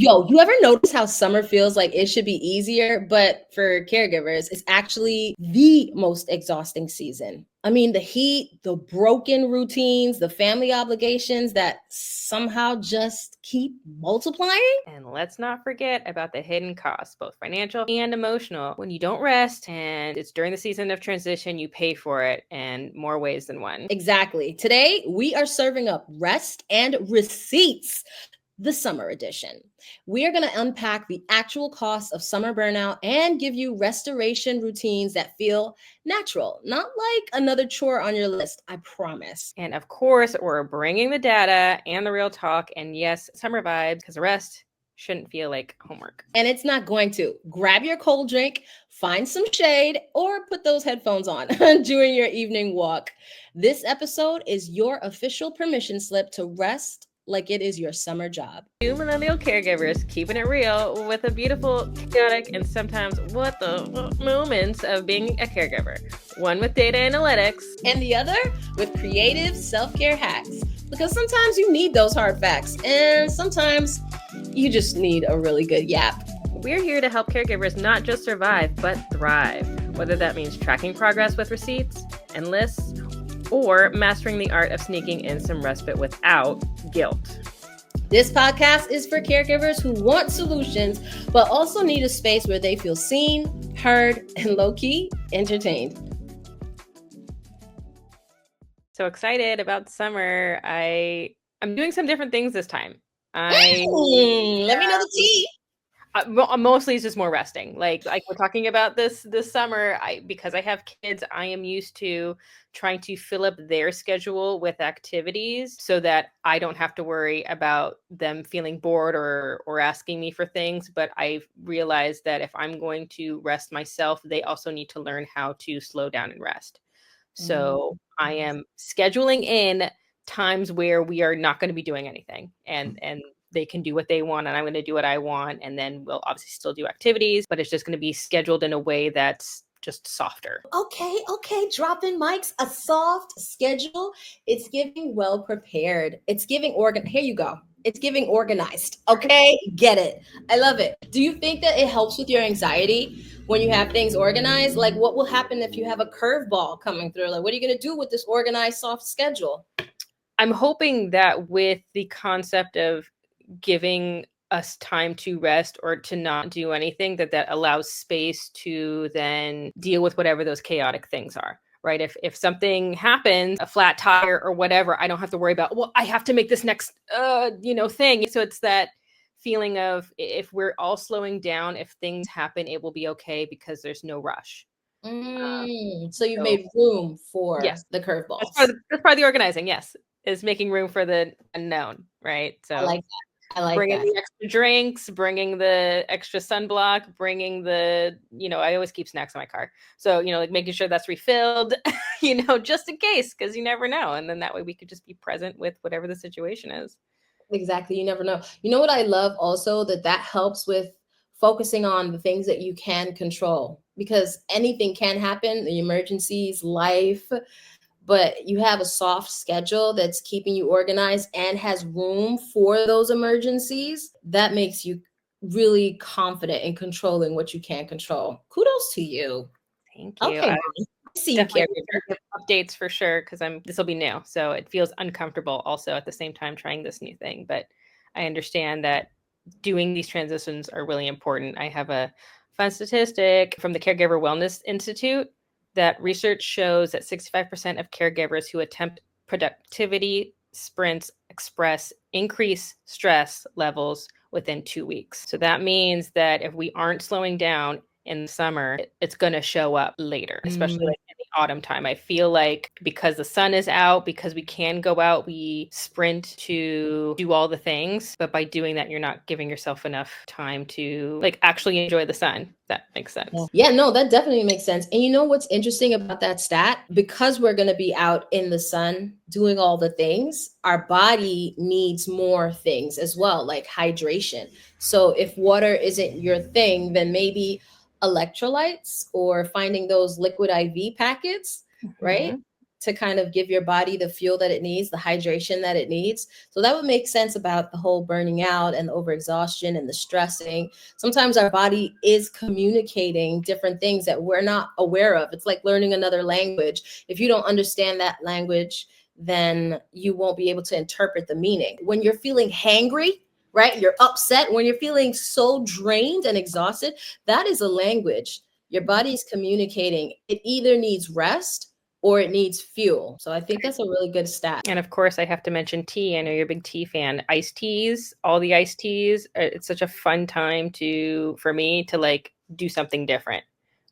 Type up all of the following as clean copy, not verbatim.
Yo, you ever notice how summer feels like it should be easier, but for caregivers, it's actually the most exhausting season? I mean, the heat, the broken routines, the family obligations that somehow just keep multiplying. And let's not forget about the hidden costs, both financial and emotional. When you don't rest and it's during the season of transition, you pay for it in more ways than one. Exactly. Today, we are serving up rest and receipts, the summer edition. We are going to unpack the actual costs of summer burnout and give you restoration routines that feel natural, not like another chore on your list, I promise. And of course, we're bringing the data and the real talk, and yes, summer vibes, because the rest shouldn't feel like homework. And it's not going to. Grab your cold drink, find some shade, or put those headphones on during your evening walk. This episode is your official permission slip to rest like it is your summer job. Two millennial caregivers keeping it real with a beautiful, chaotic, and sometimes what the moments of being a caregiver. One with data analytics, and the other with creative self-care hacks. Because sometimes you need those hard facts, and sometimes you just need a really good yap. We're here to help caregivers not just survive, but thrive. Whether that means tracking progress with receipts and lists, or mastering the art of sneaking in some respite without guilt. This podcast is for caregivers who want solutions, but also need a space where they feel seen, heard, and low-key entertained. So excited about summer. I'm doing some different things this time. Let me know the tea. Mostly it's just more resting. Like we're talking about this summer, because I have kids, I am used to trying to fill up their schedule with activities so that I don't have to worry about them feeling bored or asking me for things. But I've realized that if I'm going to rest myself, they also need to learn how to slow down and rest. So I am scheduling in times where we are not going to be doing anything, and they can do what they want and I'm going to do what I want. And then we'll obviously still do activities, but it's just going to be scheduled in a way that's just softer. Okay. Dropping mics, a soft schedule. It's giving well prepared. It's giving Here you go. It's giving organized. Okay. Get it. I love it. Do you think that it helps with your anxiety when you have things organized? Like, what will happen if you have a curveball coming through? Like, what are you going to do with this organized, soft schedule? I'm hoping that with the concept of giving us time to rest or to not do anything, that allows space to then deal with whatever those chaotic things are, right? If something happens, a flat tire or whatever, I don't have to worry about, well, I have to make this next, thing. So it's that feeling of, if we're all slowing down, if things happen, it will be okay because there's no rush. So you made room for the curveballs. That's part of the organizing, yes, is making room for the unknown, right? So I like that. Bringing the extra drinks, bringing the extra sunblock, bringing the, I always keep snacks in my car. So, like making sure that's refilled, just in case, because you never know. And then that way we could just be present with whatever the situation is. Exactly. You never know. You know what I love also, that helps with focusing on the things that you can control, because anything can happen, the emergencies, life, but you have a soft schedule that's keeping you organized and has room for those emergencies. That makes you really confident in controlling what you can control. Kudos to you. Thank you. Okay. I see you, caregiver. Updates for sure, because this will be new. So it feels uncomfortable also at the same time trying this new thing. But I understand that doing these transitions are really important. I have a fun statistic from the Caregiver Wellness Institute that research shows that 65% of caregivers who attempt productivity sprints express increased stress levels within 2 weeks. So that means that if we aren't slowing down in the summer, it's going to show up later, especially like in the autumn time. I feel like because the sun is out, because we can go out, we sprint to do all the things. But by doing that, you're not giving yourself enough time to actually enjoy the sun. That makes sense. Yeah, no, that definitely makes sense. And you know what's interesting about that stat? Because we're going to be out in the sun doing all the things, our body needs more things as well, like hydration. So if water isn't your thing, then maybe electrolytes or finding those liquid IV packets, right? to kind of give your body the fuel that it needs, the hydration that it needs. So that would make sense about the whole burning out and the overexhaustion and the stressing. Sometimes our body is communicating different things that we're not aware of. It's like learning another language. If you don't understand that language, then you won't be able to interpret the meaning. When you're feeling hangry, right? You're upset. When you're feeling so drained and exhausted, that is a language. Your body's communicating. It either needs rest or it needs fuel. So I think that's a really good stat. And of course, I have to mention tea. I know you're a big tea fan. Iced teas, all the iced teas. It's such a fun time for me to like do something different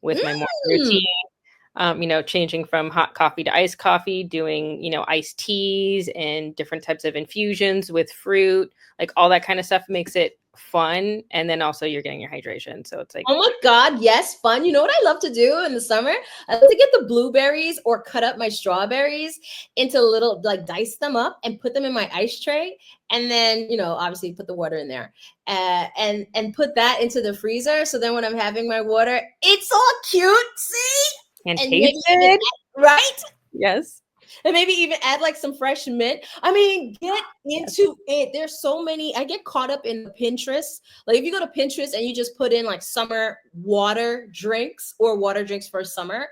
with my morning routine. Changing from hot coffee to iced coffee, doing, iced teas and different types of infusions with fruit, like all that kind of stuff makes it fun. And then also you're getting your hydration. So it's like, oh my God, yes, fun. You know what I love to do in the summer? I love to get the blueberries or cut up my strawberries into little, like dice them up and put them in my ice tray. And then, obviously put the water in there and put that into the freezer. So then when I'm having my water, it's all cute. See? And tasted. Right? Yes. And maybe even add like some fresh mint. I mean, get into it. There's so many. I get caught up in Pinterest. Like if you go to Pinterest and you just put in like summer water drinks or water drinks for summer,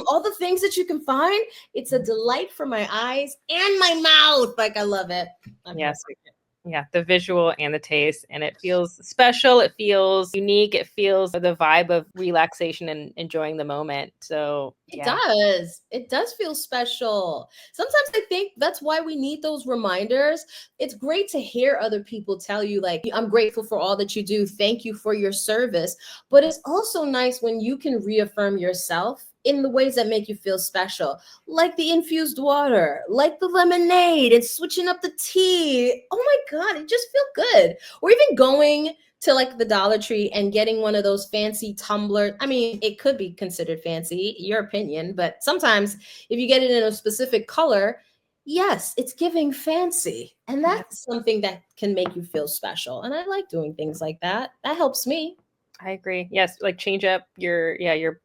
all the things that you can find, it's a delight for my eyes and my mouth. Like I love it. Yes. Yeah, the visual and the taste, and it feels special. It feels unique. It feels the vibe of relaxation and enjoying the moment. So it does feel special. Sometimes I think that's why we need those reminders. It's great to hear other people tell you like, I'm grateful for all that you do. Thank you for your service. But it's also nice when you can reaffirm yourself in the ways that make you feel special, like the infused water, like the lemonade and switching up the tea. Oh my God, it just feels good. Or even going to like the Dollar Tree and getting one of those fancy tumblers. I mean, it could be considered fancy, your opinion, but sometimes if you get it in a specific color, yes, it's giving fancy. And that's something that can make you feel special. And I like doing things like that. That helps me. I agree. Yes, like change up your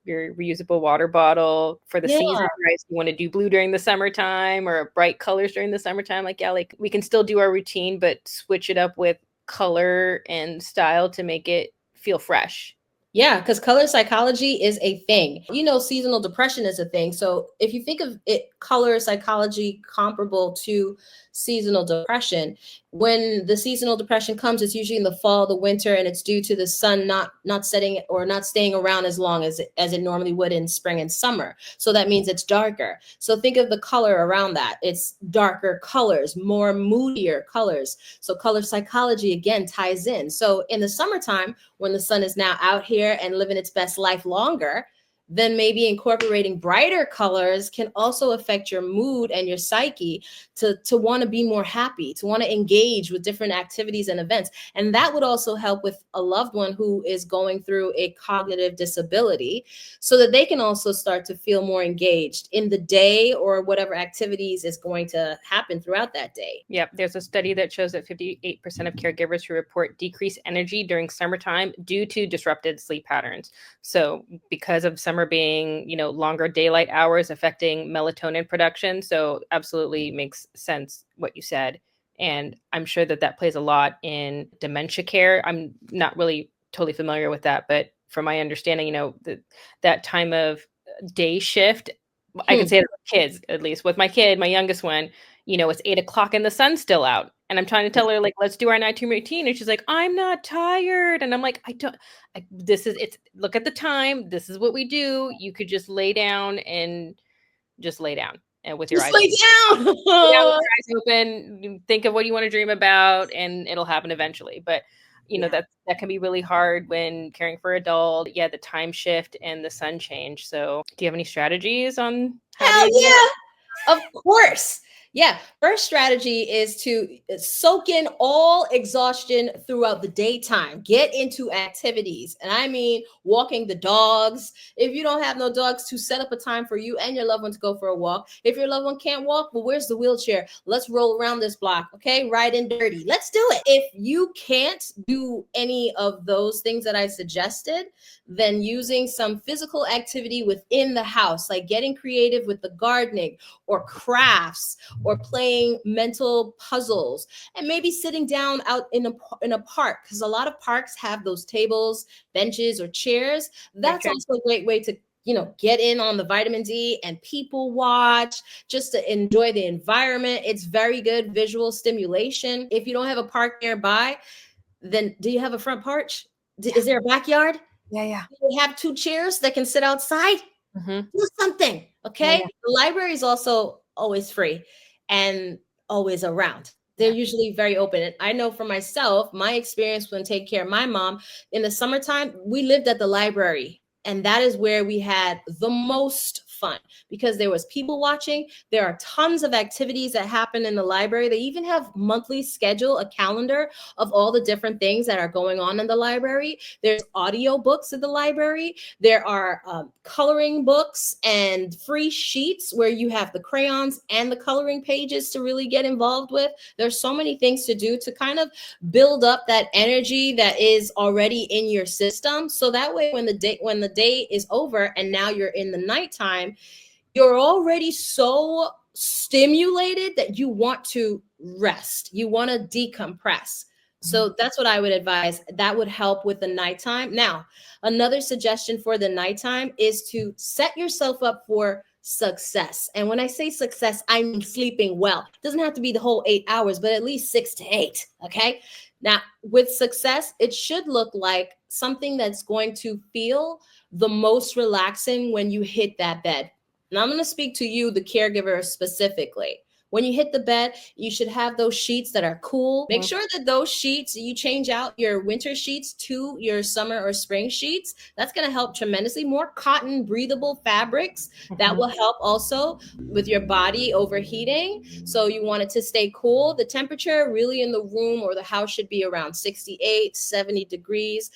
reusable water bottle for the season. Right? You want to do blue during the summertime or bright colors during the summertime. Like we can still do our routine, but switch it up with color and style to make it feel fresh. Yeah, because color psychology is a thing. Seasonal depression is a thing. So if you think of it, color psychology comparable to seasonal depression, when the seasonal depression comes, it's usually in the fall, the winter, and it's due to the sun not setting or not staying around as long as it normally would in spring and summer. So that means it's darker. So think of the color around that. It's darker colors, more moodier colors. So color psychology again ties in. So in the summertime, when the sun is now out here and living its best life longer, then maybe incorporating brighter colors can also affect your mood and your psyche to want to be more happy, to want to engage with different activities and events. And that would also help with a loved one who is going through a cognitive disability so that they can also start to feel more engaged in the day or whatever activities is going to happen throughout that day. Yep. There's a study that shows that 58% of caregivers who report decreased energy during summertime due to disrupted sleep patterns. So because of summer being, longer daylight hours affecting melatonin production. So absolutely makes sense what you said. And I'm sure that plays a lot in dementia care. I'm not really totally familiar with that, but from my understanding, that time of day shift, I can say it with kids, at least with my kid, my youngest one, it's 8:00 and the sun's still out. And I'm trying to tell her, like, let's do our nighttime routine. And she's like, I'm not tired. And I'm like, look at the time. This is what we do. You could just lay down and just lay down and with your eyes open. With your eyes open, think of what you want to dream about and it'll happen eventually. But that can be really hard when caring for adult. Yeah, the time shift and the sun change. So do you have any strategies on how Hell yeah. Of course. Yeah. First strategy is to soak in all exhaustion throughout the daytime. Get into activities. And I mean, walking the dogs. If you don't have no dogs, to set up a time for you and your loved one to go for a walk. If your loved one can't walk, well, where's the wheelchair? Let's roll around this block. Okay. Ride in dirty. Let's do it. If you can't do any of those things that I suggested, then using some physical activity within the house, like getting creative with the gardening or crafts or playing mental puzzles, and maybe sitting down out in a park, because a lot of parks have those tables, benches, or chairs. That's Okay. also a great way to get in on the vitamin D and people watch, just to enjoy the environment. It's very good visual stimulation. If you don't have a park nearby, then do you have a front porch? Is there a backyard? Yeah, yeah. Do you have two chairs that can sit outside? Mm-hmm. Do something. Yeah, Okay. yeah. The library is also always free and always around. They're Yeah. usually very open. And I know for myself, my experience when taking care of my mom in the summertime, we lived at the library. And that is where we had the most fun, because there was people watching. There are tons of activities that happen in the library. They even have monthly schedule, a calendar of all the different things that are going on in the library. There's audio books at the library. There are coloring books and free sheets where you have the crayons and the coloring pages to really get involved with. There's so many things to do to kind of build up that energy that is already in your system. So that way, when the day is over and now you're in the nighttime, you're already so stimulated that you want to rest. You want to decompress. So that's what I would advise. That would help with the nighttime. Now, another suggestion for the nighttime is to set yourself up for success. And when I say success, I mean sleeping well. It doesn't have to be the whole 8 hours, but at least 6 to 8. Okay. Now, with success, it should look like something that's going to feel the most relaxing when you hit that bed. And I'm going to speak to you, the caregiver, specifically. When you hit the bed, you should have those sheets that are cool. Make sure that those sheets, you change out your winter sheets to your summer or spring sheets. That's going to help tremendously. More cotton, breathable fabrics. That will help also with your body overheating. So you want it to stay cool. The temperature really in the room or the house should be around 68, 70 degrees.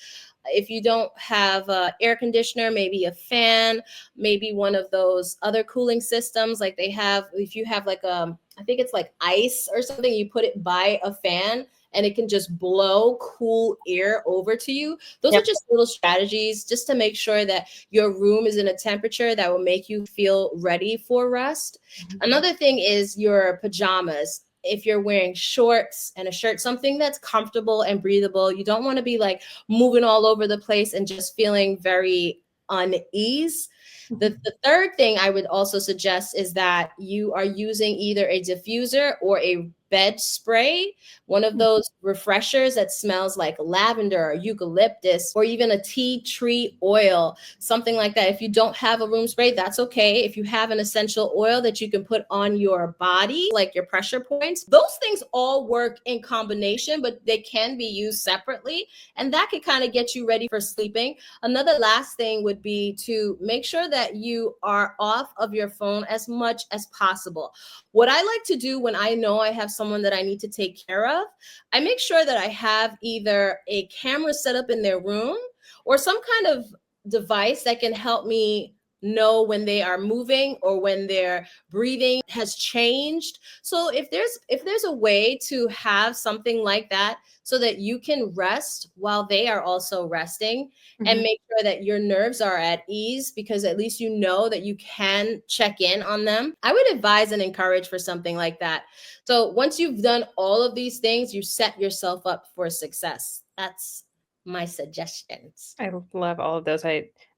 If you don't have an air conditioner, maybe a fan, maybe one of those other cooling systems like they have. If you have like I think it's like ice or something, you put it by a fan and it can just blow cool air over to you. Those are just little strategies just to make sure that your room is in a temperature that will make you feel ready for rest. Another thing is your pajamas. If you're wearing shorts and a shirt, something that's comfortable and breathable, you don't want to be like moving all over the place and just feeling very unease. The third thing I would also suggest is that you are using either a diffuser or a bed spray, one of those refreshers that smells like lavender or eucalyptus, or even a tea tree oil, something like that. If you don't have a room spray, that's okay. If you have an essential oil that you can put on your body, like your pressure points, those things all work in combination, but they can be used separately. And that can kind of get you ready for sleeping. Another last thing would be to make sure that you are off of your phone as much as possible. What I like to do when I know I have someone that I need to take care of, I make sure that I have either a camera set up in their room or some kind of device that can help me know when they are moving or when their breathing has changed. So if there's a way to have something like that so that you can rest while they are also resting, and make sure that your nerves are at ease, because at least you know that you can check in on them, I would advise and encourage for something like that. So once you've done all of these things, you set yourself up for success. That's my suggestions. I love all of those.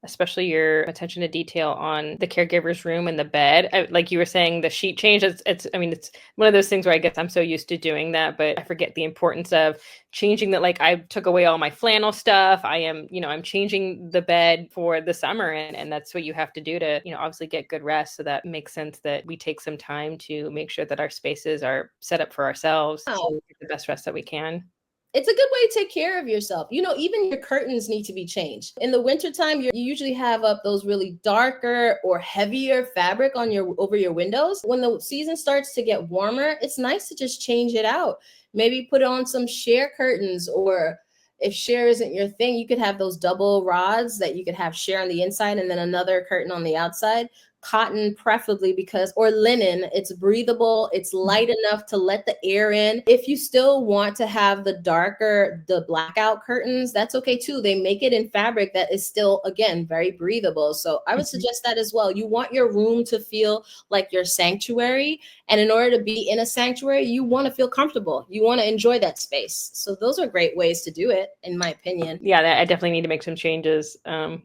Especially your attention to detail on the caregiver's room and the bed. Like you were saying, the sheet change. I mean, it's one of those things where I guess I'm so used to doing that, but I forget the importance of changing that. Like I took away all my flannel stuff. I'm changing the bed for the summer, and that's what you have to do to, obviously get good rest. So that makes sense that we take some time to make sure that our spaces are set up for ourselves to get the best rest that we can. It's a good way to take care of yourself. Even your curtains need to be changed. In the wintertime, you usually have up those really darker or heavier fabric over your windows. When the season starts to get warmer, it's nice to just change it out. Maybe put on some sheer curtains, or if sheer isn't your thing, you could have those double rods that you could have sheer on the inside and then another curtain on the outside. Cotton preferably, or linen. It's breathable, it's light enough to let the air in. If you still want to have the blackout curtains, that's okay too. They make it in fabric that is still, again, very breathable. So I would suggest that as well. You want your room to feel like your sanctuary, and in order to be in a sanctuary, you want to feel comfortable, you want to enjoy that space. So those are great ways to do it, in my opinion. Yeah, I definitely need to make some changes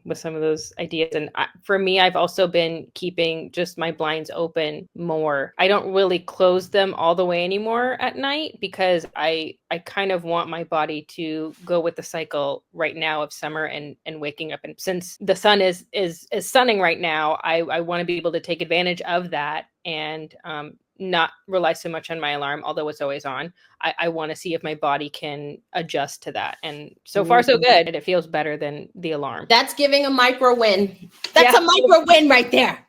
with some of those ideas. And for me, I've also been keeping just my blinds open more. I don't really close them all the way anymore at night, because I kind of want my body to go with the cycle right now of summer and waking up. And since the sun is sunning right now, I want to be able to take advantage of that and not rely so much on my alarm, although it's always on. I want to see if my body can adjust to that. And so far, so good. And it feels better than the alarm. That's giving a micro win. That's a micro win right there.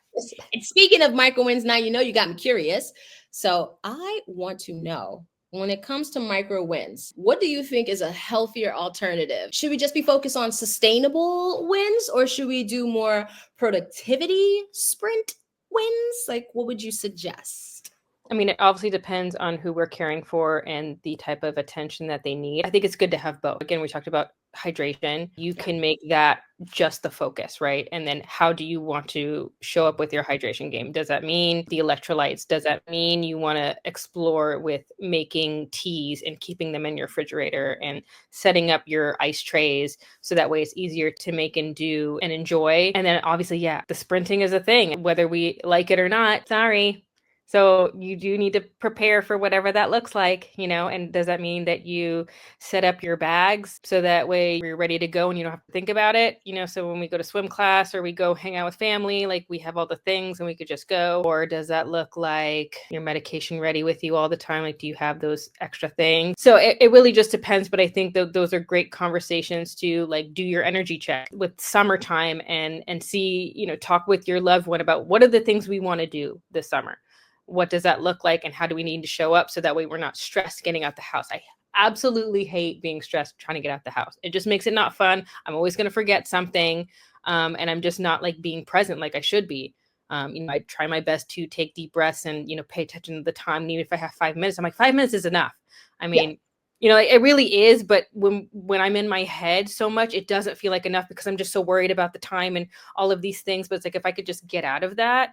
And speaking of micro wins, now you got me curious. So I want to know, when it comes to micro wins, what do you think is a healthier alternative? Should we just be focused on sustainable wins, or should we do more productivity sprint wins? Like, what would you suggest? I mean, it obviously depends on who we're caring for and the type of attention that they need. I think it's good to have both. Again, we talked about hydration. You can make that just the focus, right? And then how do you want to show up with your hydration game? Does that mean the electrolytes? Does that mean you want to explore with making teas and keeping them in your refrigerator and setting up your ice trays so that way it's easier to make and do and enjoy? And then obviously, the sprinting is a thing, whether we like it or not. Sorry. So you do need to prepare for whatever that looks like, and does that mean that you set up your bags so that way you're ready to go and you don't have to think about it? So when we go to swim class or we go hang out with family, like we have all the things and we could just go. Or does that look like your medication ready with you all the time? Like, do you have those extra things? So it really just depends. But I think that those are great conversations to like do your energy check with summertime and see, talk with your loved one about what are the things we want to do this summer. What does that look like, and how do we need to show up so that way we're not stressed getting out the house? I absolutely hate being stressed trying to get out the house. It just makes it not fun. I'm always going to forget something, and I'm just not like being present like I should be. I try my best to take deep breaths and pay attention to the time. And even if I have 5 minutes, I'm like, 5 minutes is enough. I mean, it really is. But when I'm in my head so much, it doesn't feel like enough because I'm just so worried about the time and all of these things. But it's like if I could just get out of that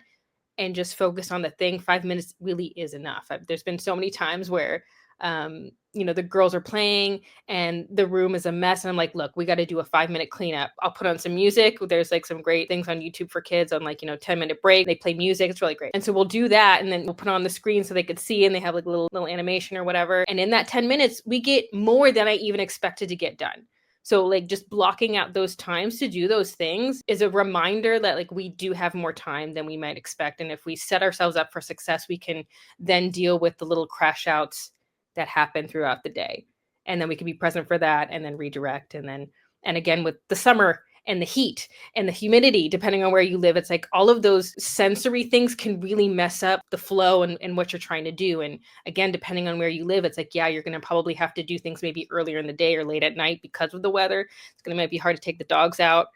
and just focus on the thing, 5 minutes really is enough. There's been so many times where, the girls are playing and the room is a mess. And I'm like, look, we got to do a 5-minute cleanup. I'll put on some music. There's like some great things on YouTube for kids on 10-minute break. They play music. It's really great. And so we'll do that. And then we'll put on the screen so they could see, and they have like little animation or whatever. And in that 10 minutes, we get more than I even expected to get done. So like just blocking out those times to do those things is a reminder that like we do have more time than we might expect. And if we set ourselves up for success, we can then deal with the little crash outs that happen throughout the day. And then we can be present for that and then redirect. And again, with the summer and the heat and the humidity, depending on where you live, it's like all of those sensory things can really mess up the flow and what you're trying to do. And again, depending on where you live, it's like, you're going to probably have to do things maybe earlier in the day or late at might because of the weather. It's going to might be hard to take the dogs out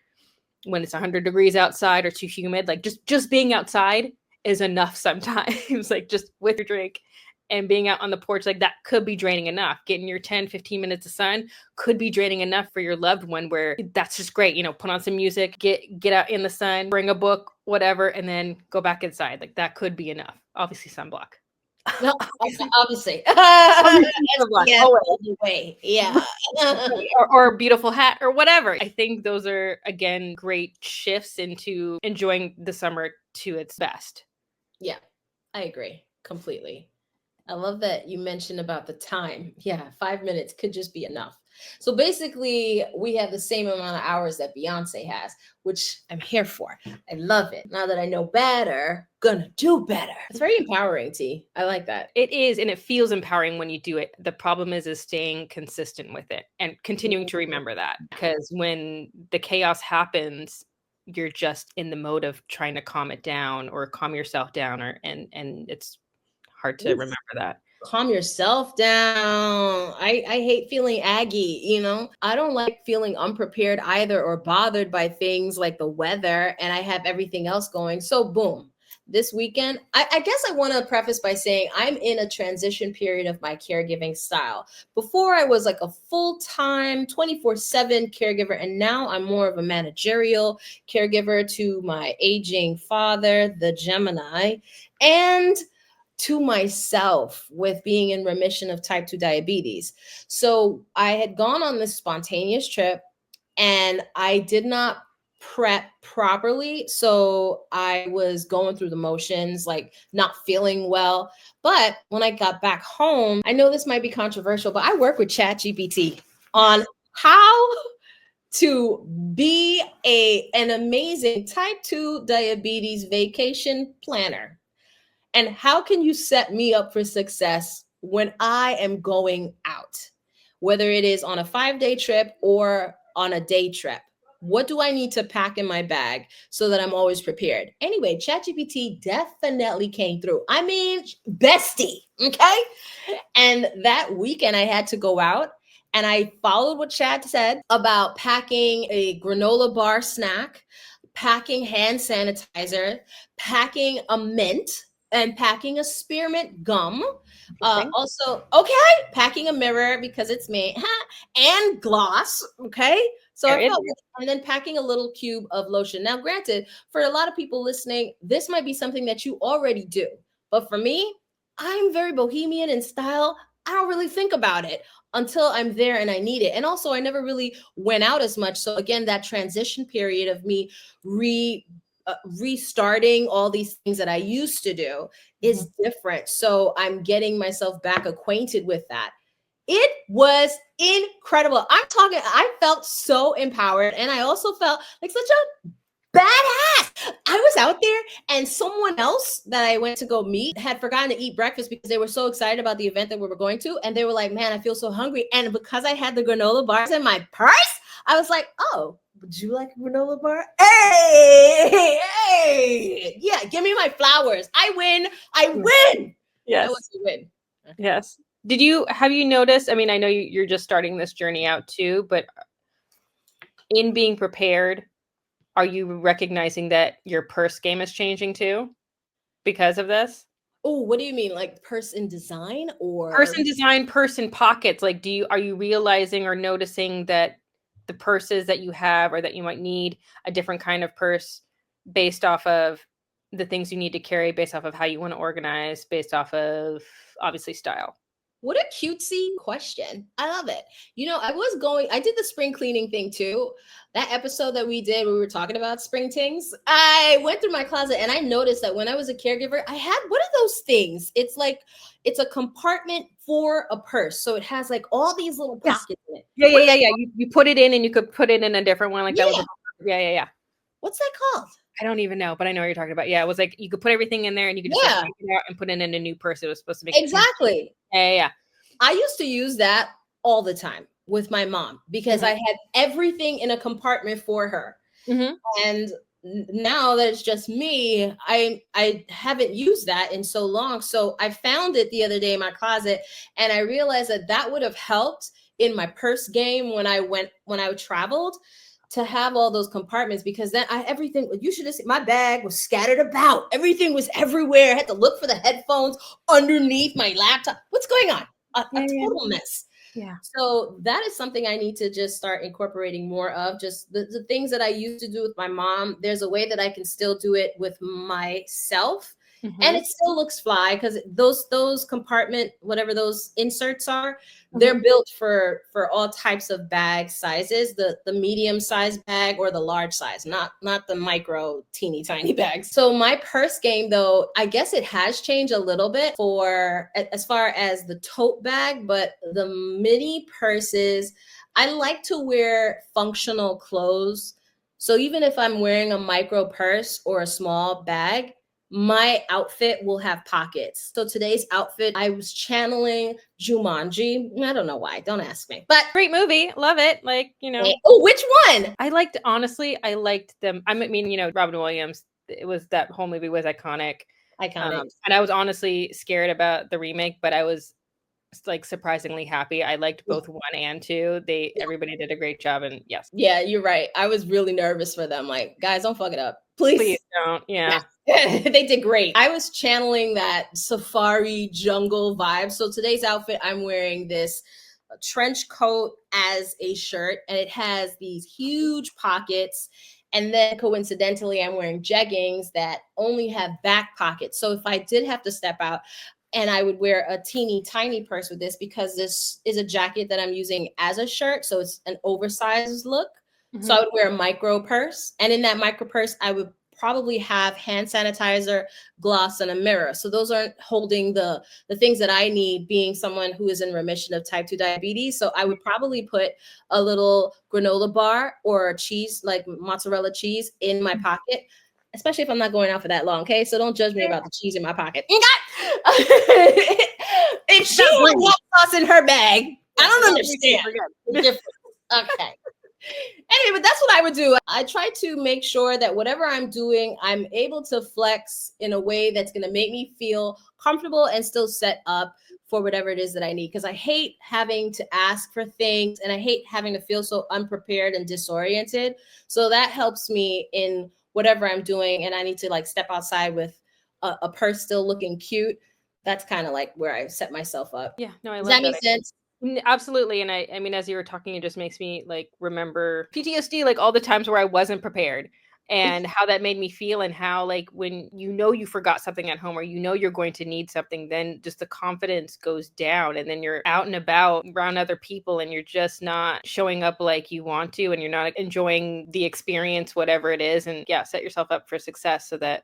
when it's 100 degrees outside or too humid. Like just being outside is enough sometimes, like just with your drink and being out on the porch, like that could be draining enough. Getting your 10, 15 minutes of sun could be draining enough for your loved one, where that's just great. Put on some music, get out in the sun, bring a book, whatever, and then go back inside. Like that could be enough. Obviously sunblock. No, obviously. Yeah. or a beautiful hat or whatever. I think those are, again, great shifts into enjoying the summer to its best. Yeah, I agree completely. I love that you mentioned about the time. 5 minutes could just be enough. So basically, we have the same amount of hours that Beyonce has, which I'm here for. I love it. Now that I know better, gonna do better. It's very empowering, T. I like that. It is, and it feels empowering when you do it. The problem is staying consistent with it and continuing to remember that, because when the chaos happens, you're just in the mode of trying to calm it down or calm yourself down, and it's hard to remember that. Calm yourself down. I hate feeling aggy, you know? I don't like feeling unprepared either or bothered by things like the weather, and I have everything else going. So boom. This weekend, I guess I want to preface by saying I'm in a transition period of my caregiving style. Before I was like a full-time 24/7 caregiver, and now I'm more of a managerial caregiver to my aging father, the Gemini, and to myself with being in remission of type 2 diabetes. So I had gone on this spontaneous trip and I did not prep properly. So I was going through the motions, like not feeling well. But when I got back home, I know this might be controversial, but I work with ChatGPT on how to be an amazing type 2 diabetes vacation planner. And how can you set me up for success when I am going out, whether it is on a 5-day trip or on a day trip? What do I need to pack in my bag so that I'm always prepared? Anyway, ChatGPT definitely came through. I mean, bestie, okay? And that weekend I had to go out and I followed what Chad said about packing a granola bar snack, packing hand sanitizer, packing a mint, and packing a spearmint gum. Also, okay, packing a mirror because it's me, and gloss. Okay, so I felt, and then packing a little cube of lotion. Now, granted, for a lot of people listening, this might be something that you already do, but for me, I'm very bohemian in style. I don't really think about it until I'm there and I need it. And also, I never really went out as much. So again, that transition period of me restarting all these things that I used to do is different. So I'm getting myself back acquainted with that. It was incredible. I'm talking, I felt so empowered. And I also felt like such a badass. I was out there and someone else that I went to go meet had forgotten to eat breakfast because they were so excited about the event that we were going to. And they were like, man, I feel so hungry. And because I had the granola bars in my purse, I was like, oh, would you like a granola bar? Hey, yeah, give me my flowers. I win. Yes. That was a win. Yes. Have you noticed, I mean, I know you're just starting this journey out too, but in being prepared, are you recognizing that your purse game is changing too because of this? Oh, what do you mean? Like person design or person design, person pockets? Like, are you realizing or noticing that the purses that you have or that you might need a different kind of purse based off of the things you need to carry, based off of how you want to organize, based off of obviously style? What a cutesy question. I love it. You know, I did the spring cleaning thing too. That episode that we did, we were talking about spring things. I went through my closet and I noticed that when I was a caregiver, I had, what are those things? It's a compartment for a purse. So it has like all these little pockets in it. Yeah. You put it in and you could put it in a different one. Like that was yeah. What's that called? I don't even know, but I know what you're talking about. Yeah, it was like you could put everything in there and you could just take it out and put it in a new purse. It was supposed to make exactly. Yeah. I used to use that all the time with my mom because I had everything in a compartment for her. And now that it's just me, I haven't used that in so long. So I found it the other day in my closet and I realized that would have helped in my purse game when I traveled, to have all those compartments, because then everything, you should have seen, my bag was scattered about. Everything was everywhere. I had to look for the headphones underneath my laptop. What's going on? A total mess. Yeah. So that is something I need to just start incorporating more of, just the things that I used to do with my mom. There's a way that I can still do it with myself. And it still looks fly because those compartment, whatever those inserts are, they're built for all types of bag sizes, the medium size bag or the large size, not the micro teeny tiny bags. So my purse game though, I guess it has changed a little bit for as far as the tote bag, but the mini purses, I like to wear functional clothes. So even if I'm wearing a micro purse or a small bag, my outfit will have pockets. So today's outfit, I was channeling Jumanji. I don't know why. Don't ask me. But Great movie. Love it. Like, oh, which one? I liked them. I mean, Robin Williams, it was, that whole movie was iconic. Iconic. And I was honestly scared about the remake, but I was like surprisingly happy. I liked both 1 and 2. Everybody did a great job, and yes. Yeah, you're right. I was really nervous for them. Like, guys, don't fuck it up. Please Please. don't. Yeah. They did great. I was channeling that safari jungle vibe. So today's outfit, I'm wearing this trench coat as a shirt, and it has these huge pockets. And then coincidentally, I'm wearing jeggings that only have back pockets. So if I did have to step out, and I would wear a teeny tiny purse with this, because this is a jacket that I'm using as a shirt. So it's an oversized look. Mm-hmm. So I would wear a micro purse. And in that micro purse, I would probably have hand sanitizer, gloss, and a mirror. So those aren't holding the things that I need, being someone who is in remission of type 2 diabetes. So I would probably put a little granola bar or a cheese, like mozzarella cheese, in my pocket, especially if I'm not going out for that long. Okay, so don't judge me about the cheese in my pocket. If she had hot sauce in her bag, I don't understand. Okay. Anyway, but that's what I would do. I try to make sure that whatever I'm doing, I'm able to flex in a way that's going to make me feel comfortable and still set up for whatever it is that I need. Because I hate having to ask for things, and I hate having to feel so unprepared and disoriented. So that helps me in whatever I'm doing, and I need to like step outside with a purse still looking cute. That's kind of like where I set myself up. Yeah, no, I love Does that that. make sense? Absolutely. And I mean, as you were talking, it just makes me like remember PTSD, like all the times where I wasn't prepared, and how that made me feel, and how like when you forgot something at home, or you're going to need something, then just the confidence goes down, and then you're out and about around other people, and you're just not showing up like you want to, and you're not enjoying the experience, whatever it is. And yeah, set yourself up for success so that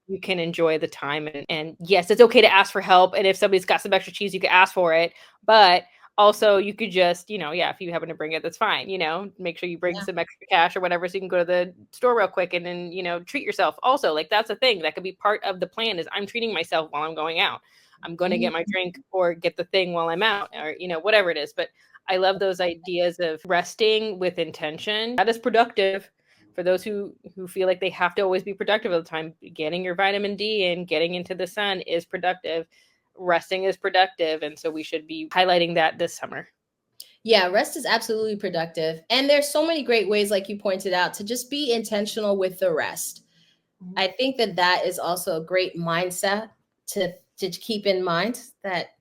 you can enjoy the time. And yes, it's okay to ask for help. And if somebody's got some extra cheese, you can ask for it. But also you could just, if you happen to bring it, that's fine. Make sure you bring some extra cash or whatever, so you can go to the store real quick and then, treat yourself. Also, like, that's a thing that could be part of the plan, is I'm treating myself while I'm going out. I'm going to get my drink or get the thing while I'm out, or, whatever it is. But I love those ideas of resting with intention. That is productive. For those who feel like they have to always be productive all the time, getting your vitamin D and getting into the sun is productive. Resting is productive. And so we should be highlighting that this summer. Yeah, rest is absolutely productive. And there's so many great ways, like you pointed out, to just be intentional with the rest. I think that is also a great mindset to keep in mind, that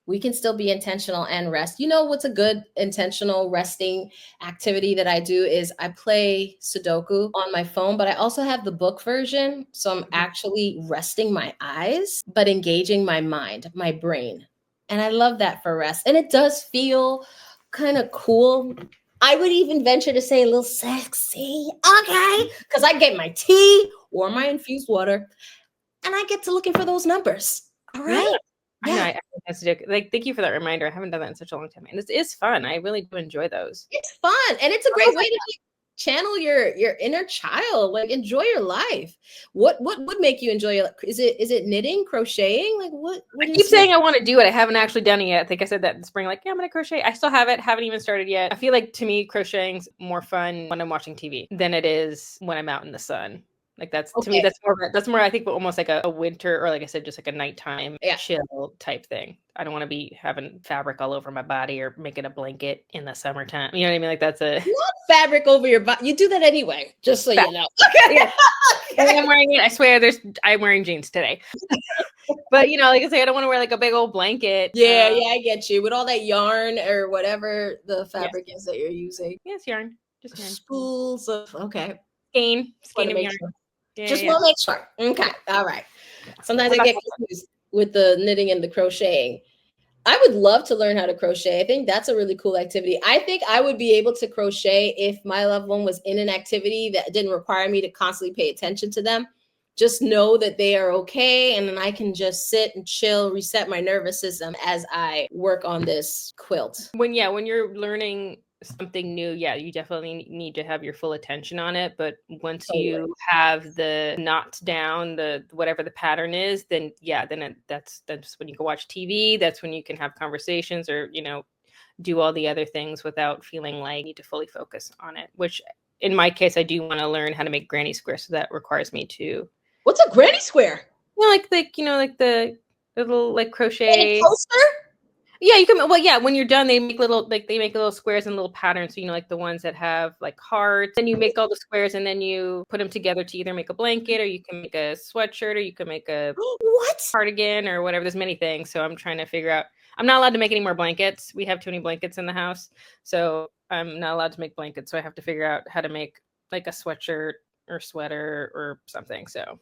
we can still be intentional and rest. You know what's a good intentional resting activity that I do is I play Sudoku on my phone, but I also have the book version. So I'm actually resting my eyes, but engaging my mind, my brain. And I love that for rest. And it does feel kind of cool. I would even venture to say a little sexy. Okay. Because I get my tea or my infused water, and I get to looking for those numbers. All right. Yeah. I know. Like, thank you for that reminder. I haven't done that in such a long time, and it's fun. I really do enjoy those. It's fun, and it's a great way to channel your inner child. Like, enjoy your life. What would make you enjoy your? Is it knitting, crocheting? Like, what I keep saying I want to do it. I haven't actually done it yet. I think I said that in spring. Like, yeah, I'm gonna crochet. I still haven't even started yet. I feel like, to me, crocheting's more fun when I'm watching TV than it is when I'm out in the sun. Like, that's to me, that's more I think almost like a winter, or like I said, just like a nighttime chill type thing. I don't want to be having fabric all over my body or making a blanket in the summertime. You know what I mean? Like, that's a not fabric over your body. You do that anyway, just so you know. Okay. Yeah. I'm wearing it. I swear I'm wearing jeans today. But like I say, I don't want to wear like a big old blanket. Yeah, I get you. With all that yarn or whatever the fabric is that you're using. Yes, yarn. Just yarn. Spools of skein of yarn. Sure. Just want to make sure. Okay. All right. Sometimes I get confused with the knitting and the crocheting. I would love to learn how to crochet. I think that's a really cool activity. I think I would be able to crochet if my loved one was in an activity that didn't require me to constantly pay attention to them. Just know that they are okay, and then I can just sit and chill, reset my nervous system as I work on this quilt. When you're learning something new, yeah, you definitely need to have your full attention on it. But once Totally. you have the knots down, the whatever the pattern is, then yeah, then that's when you can watch TV. That's when you can have conversations, or do all the other things without feeling like you need to fully focus on it. Which in my case, I do want to learn how to make granny squares, so that requires me to. What's a granny square? Like the little like crochet Any coaster? Yeah, you can. Well, yeah, when you're done, they make little squares and little patterns. So, like the ones that have like hearts. Then you make all the squares, and then you put them together to either make a blanket, or you can make a sweatshirt, or you can make a What? cardigan, or whatever. There's many things. So I'm trying to figure out. I'm not allowed to make any more blankets. We have too many blankets in the house, so I'm not allowed to make blankets. So I have to figure out how to make like a sweatshirt or sweater or something. So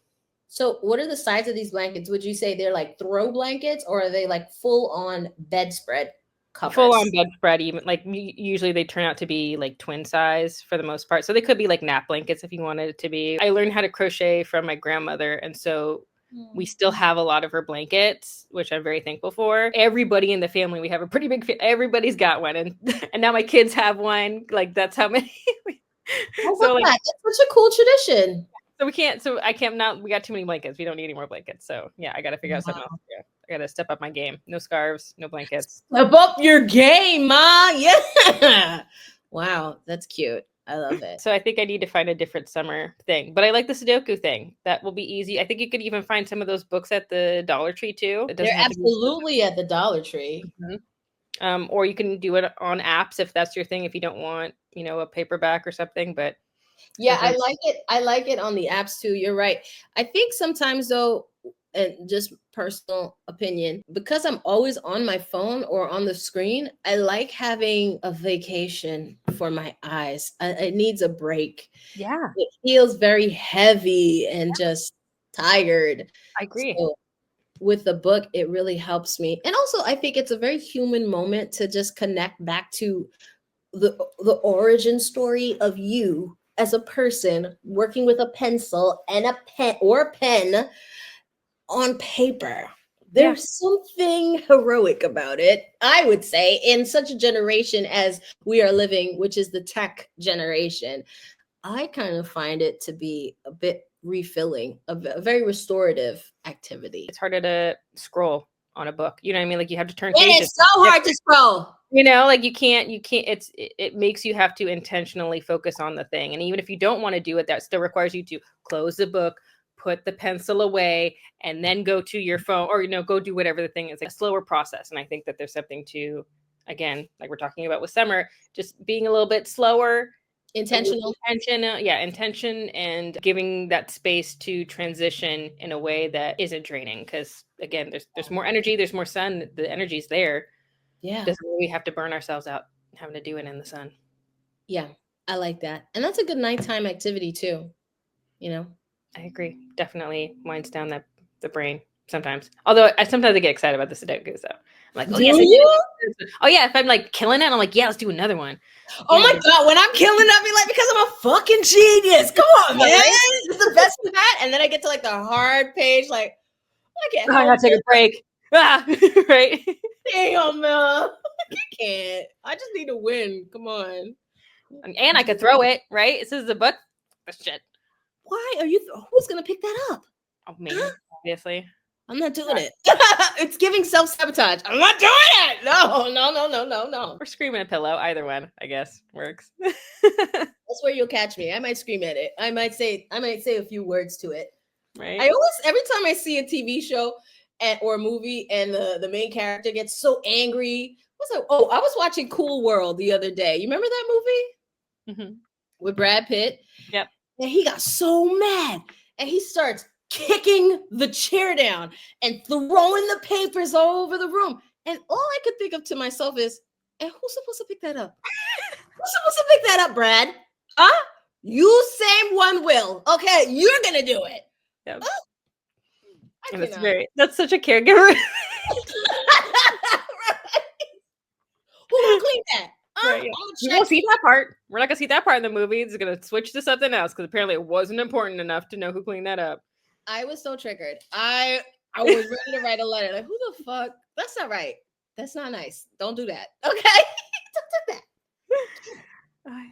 what are the size of these blankets? Would you say they're like throw blankets, or are they like full on bedspread covers? Full on bedspread, even like usually they turn out to be like twin size for the most part. So they could be like nap blankets if you wanted it to be. I learned how to crochet from my grandmother, and so we still have a lot of her blankets, which I'm very thankful for. Everybody in the family, we have a pretty big. Everybody's got one, and now my kids have one. Like that's how many. So like, that's such a cool tradition. So we can't. So I can't now. We got too many blankets. We don't need any more blankets. So yeah, I got to figure out something else. Yeah, I got to step up my game. No scarves, no blankets. Step up your game, ma. Yeah. Wow, that's cute. I love it. So I think I need to find a different summer thing. But I like the Sudoku thing. That will be easy. I think you could even find some of those books at the Dollar Tree too. They're absolutely at the Dollar Tree. Mm-hmm. Or you can do it on apps if that's your thing. If you don't want, a paperback or something. But yeah, I like it. I like it on the apps too. You're right. I think sometimes though, and just personal opinion, because I'm always on my phone or on the screen, I like having a vacation for my eyes. It needs a break. Yeah. It feels very heavy and just tired. I agree. So with the book, it really helps me. And also, I think it's a very human moment to just connect back to the origin story of you as a person working with a pencil and a pen on paper. There's something heroic about it, I would say, in such a generation as we are living, which is the tech generation. I kind of find it to be a bit refilling, a very restorative activity. It's harder to scroll on a book. You know what I mean? Like you have to turn pages. It's so hard to scroll. Like you can't, it makes you have to intentionally focus on the thing. And even if you don't want to do it, that still requires you to close the book, put the pencil away, and then go to your phone or, go do whatever the thing is. Like a slower process. And I think that there's something to, again, like we're talking about with summer, just being a little bit slower. Intention, and giving that space to transition in a way that isn't draining. Because again, there's more energy, there's more sun, the energy's there. Yeah, doesn't really have to burn ourselves out having to do it in the sun. Yeah, I like that, and that's a good nighttime activity too. I agree. Definitely winds down the brain sometimes. Although sometimes I get excited about the Sudoku, so I'm like, oh yes, oh yeah. If I'm like killing it, I'm like, yeah, let's do another one. Oh my god, when I'm killing it, I'll be like, because I'm a fucking genius. Come on, man. It's the best of that. And then I get to like the hard page, like I gotta take a break. Right. Damn, man. I can't. I just need to win. Come on. And I could throw it, right? This is a book. Shit. Why are you? Who's gonna pick that up? Oh, me, obviously. I'm not doing it. It's giving self-sabotage. I'm not doing it. No. Or screaming at a pillow. Either one, I guess, works. That's where you'll catch me. I might scream at it. I might say a few words to it. Right. Every time I see a TV show or a movie and the main character gets so angry. I was watching Cool World the other day. You remember that movie? Mm-hmm. With Brad Pitt? Yep. And he got so mad. And he starts kicking the chair down and throwing the papers all over the room. And all I could think of to myself is, and who's supposed to pick that up? Who's supposed to pick that up, Brad? Huh? You same one will. Okay, you're gonna do it. Yep. That's such a caregiver. Right. Who gonna clean that? Right, yeah. We won't see that part. We're not gonna see that part in the movie. It's gonna switch to something else because apparently it wasn't important enough to know who cleaned that up. I was so triggered. I was ready to write a letter. Like, who the fuck? That's not right. That's not nice. Don't do that. Okay? Don't do that.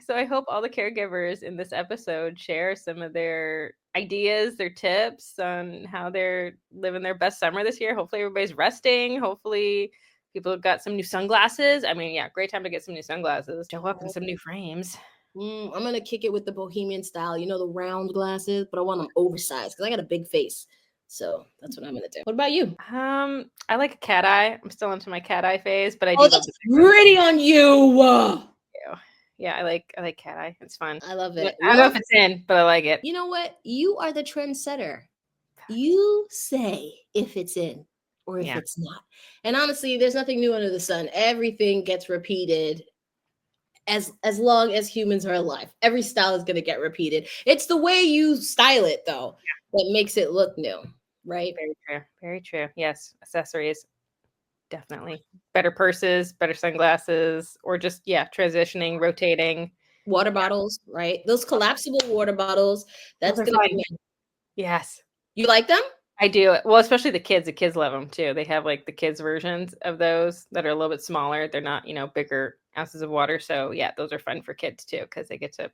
So I hope all the caregivers in this episode share some of their ideas, their tips on how they're living their best summer this year. Hopefully everybody's resting. Hopefully people have got some new sunglasses. I mean, yeah, great time to get some new sunglasses. Show up in some new frames. I'm gonna kick it with the bohemian style, the round glasses, but I want them oversized because I got a big face. So that's what I'm gonna do. What about you? I like a cat eye. I'm still into my cat eye phase, but I do Oh, love that's the pretty on you. Yeah, I like cat eye. It's fun. I love it. I don't know if it's in, but I like it. You know what? You are the trendsetter. You say if it's in or if it's not. And honestly, there's nothing new under the sun. Everything gets repeated as long as humans are alive. Every style is going to get repeated. It's the way you style it, though, that makes it look new, right? Very true. Very true. Yes, accessories. Definitely. Better purses, better sunglasses, or just, transitioning, rotating. Water bottles, right? Those collapsible water bottles. That's going to be. Yes. You like them? I do. Well, especially the kids. The kids love them too. They have like the kids versions of those that are a little bit smaller. They're not, bigger ounces of water. So yeah, those are fun for kids too because they get to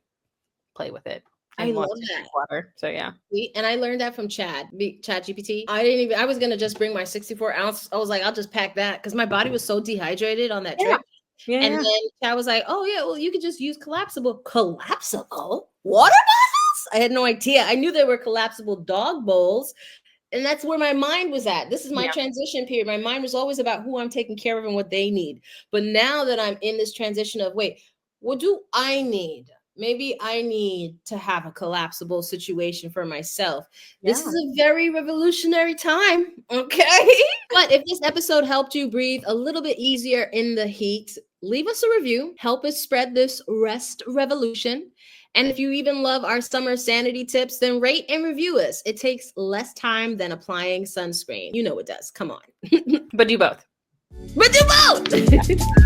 play with it. I love that. Water. So yeah. And I learned that from Chat GPT. I was going to just bring my 64 ounce. I was like, I'll just pack that because my body was so dehydrated on that trip. Yeah. And then Chat was like, oh yeah, well, you could just use collapsible water bottles. I had no idea. I knew there were collapsible dog bowls. And that's where my mind was at. This is my transition period. My mind was always about who I'm taking care of and what they need. But now that I'm in this transition of, wait, what do I need? Maybe I need to have a collapsible situation for myself. Yeah. This is a very revolutionary time, okay? But if this episode helped you breathe a little bit easier in the heat, leave us a review. Help us spread this rest revolution. And if you even love our summer sanity tips, then rate and review us. It takes less time than applying sunscreen. You know it does. Come on. But do both. But do both.